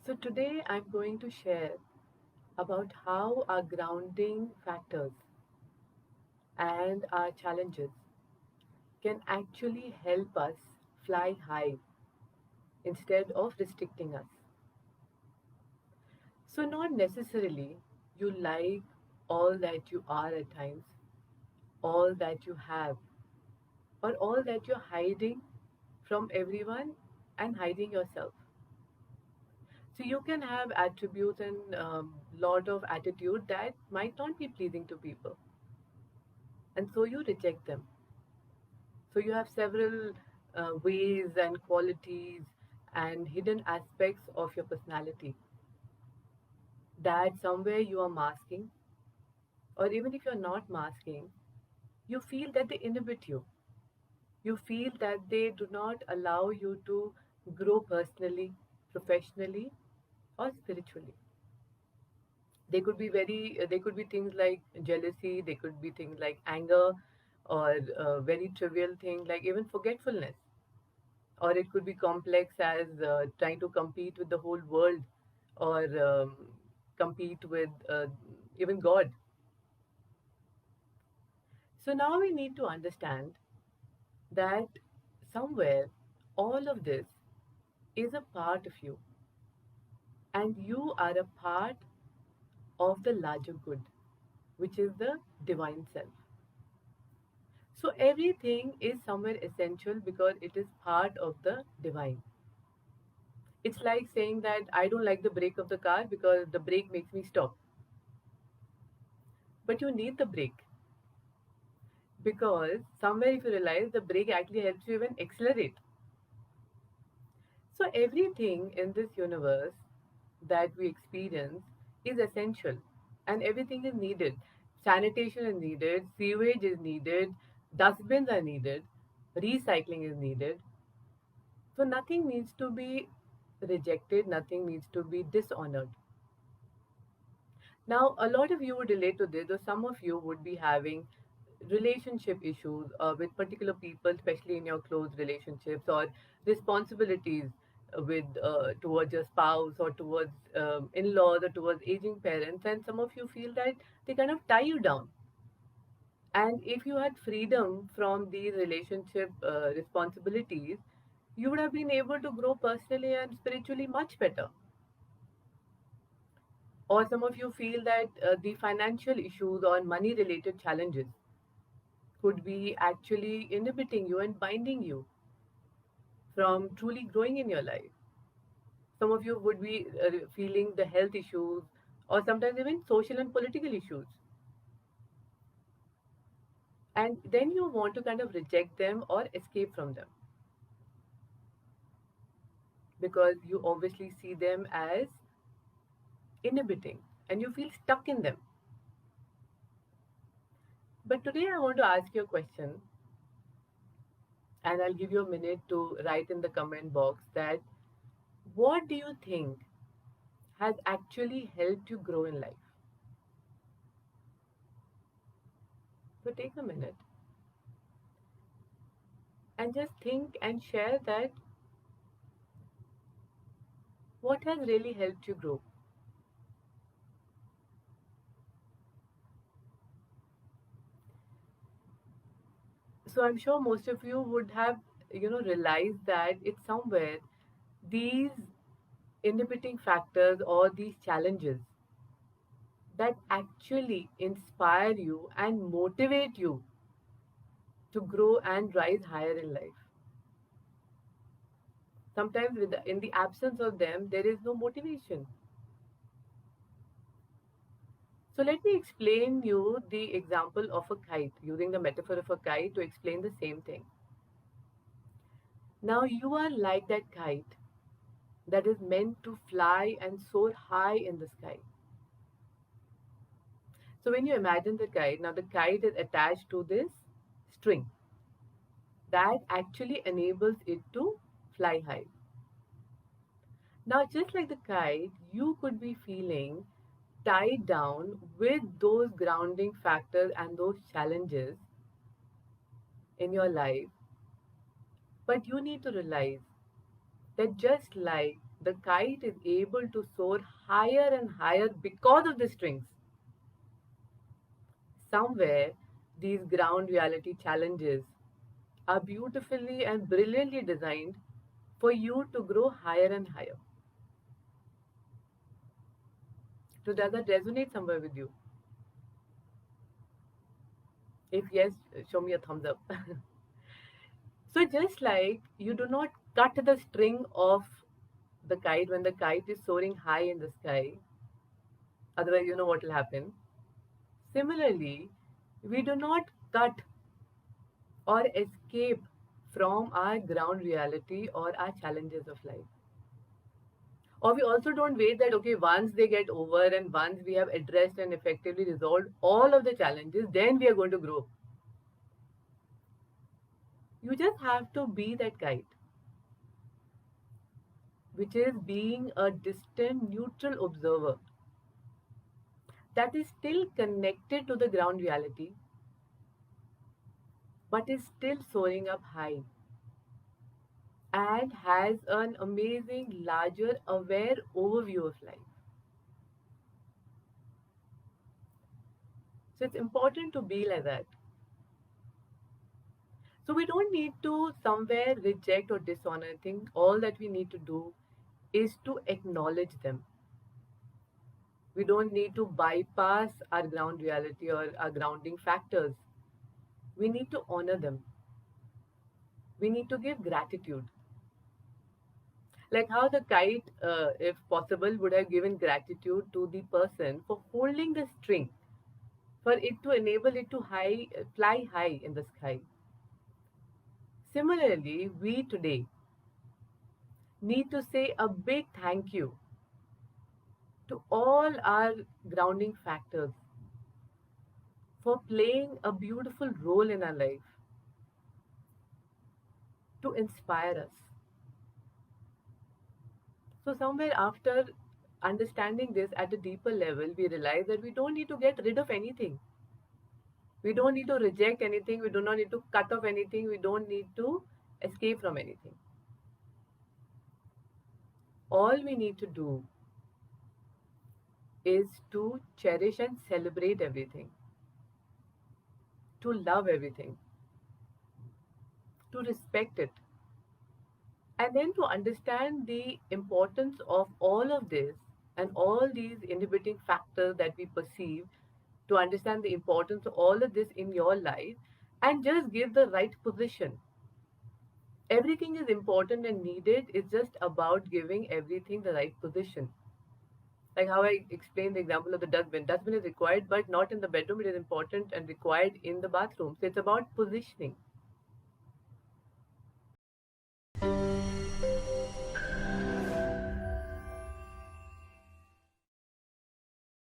So, today I'm going to share about how our grounding factors and our challenges can actually help us fly high instead of restricting us. So, not necessarily you like all that you are at times, all that you have, or all that you're hiding from everyone and hiding yourself. So you can have attributes and lot of attitude that might not be pleasing to people, and so you reject them. So you have several ways and qualities and hidden aspects of your personality that somewhere you are masking, or even if you're not masking, you feel that they inhibit you. You feel that they do not allow you to grow personally, professionally, or spiritually. They could be things like jealousy, they could be things like anger, or very trivial thing like even forgetfulness, or it could be complex as trying to compete with the whole world, or compete with even God. So now we need to understand that somewhere all of this is a part of you, and you are a part of the larger good, which is the divine self. So everything is somewhere essential because it is part of the divine. It's like saying that I don't like the brake of the car because the brake makes me stop. But you need the brake because somewhere if you realize the brake actually helps you even accelerate. So everything in this universe that we experience is essential and everything is needed. Sanitation is needed, sewage is needed, dustbins are needed, recycling is needed. So nothing needs to be rejected, nothing needs to be dishonored. Now, a lot of you would relate to this, or some of you would be having relationship issues with particular people, especially in your close relationships, or responsibilities with towards your spouse, or towards in-laws, or towards aging parents, and some of you feel that they kind of tie you down. And if you had freedom from these relationship responsibilities, you would have been able to grow personally and spiritually much better. Or some of you feel that the financial issues or money related challenges could be actually inhibiting you and binding you from truly growing in your life. Some of you would be feeling the health issues or sometimes even social and political issues. And then you want to kind of reject them or escape from them because you obviously see them as inhibiting and you feel stuck in them. But today I want to ask you a question, and I'll give you a minute to write in the comment box that what do you think has actually helped you grow in life? So take a minute and just think and share that what has really helped you grow. So I'm sure most of you would have, realized that it's somewhere these inhibiting factors or these challenges that actually inspire you and motivate you to grow and rise higher in life. Sometimes in the absence of them, there is no motivation. So let me explain you the example of a kite, using the metaphor of a kite to explain the same thing. Now you are like that kite that is meant to fly and soar high in the sky. So when you imagine the kite, now the kite is attached to this string that actually enables it to fly high. Now, just like the kite, you could be feeling tied down with those grounding factors and those challenges in your life. But you need to realize that just like the kite is able to soar higher and higher because of the strings. Somewhere, these ground reality challenges are beautifully and brilliantly designed for you to grow higher and higher. So, does that resonate somewhere with you? If yes, show me a thumbs up. So, just like you do not cut the string of the kite when the kite is soaring high in the sky, otherwise, you know what will happen. Similarly, we do not cut or escape from our ground reality or our challenges of life. Or we also don't wait that, okay, once they get over and once we have addressed and effectively resolved all of the challenges, then we are going to grow. You just have to be that kite, which is being a distant, neutral observer that is still connected to the ground reality, but is still soaring up high and has an amazing, larger, aware overview of life. So it's important to be like that. So we don't need to somewhere reject or dishonor things. All that we need to do is to acknowledge them. We don't need to bypass our ground reality or our grounding factors. We need to honor them. We need to give gratitude. Like how the kite, if possible, would have given gratitude to the person for holding the string, for it to enable it to fly high in the sky. Similarly, we today need to say a big thank you to all our grounding factors for playing a beautiful role in our life to inspire us. So, somewhere after understanding this at a deeper level, we realize that we don't need to get rid of anything. We don't need to reject anything. We do not need to cut off anything. We don't need to escape from anything. All we need to do is to cherish and celebrate everything, to love everything, to respect it, and then to understand the importance of all of this and all these inhibiting factors that we perceive, to understand the importance of all of this in your life and just give the right position. Everything is important and needed. It's just about giving everything the right position. Like how I explained the example of the dustbin. Dustbin is required, but not in the bedroom. It is important and required in the bathroom. So it's about positioning.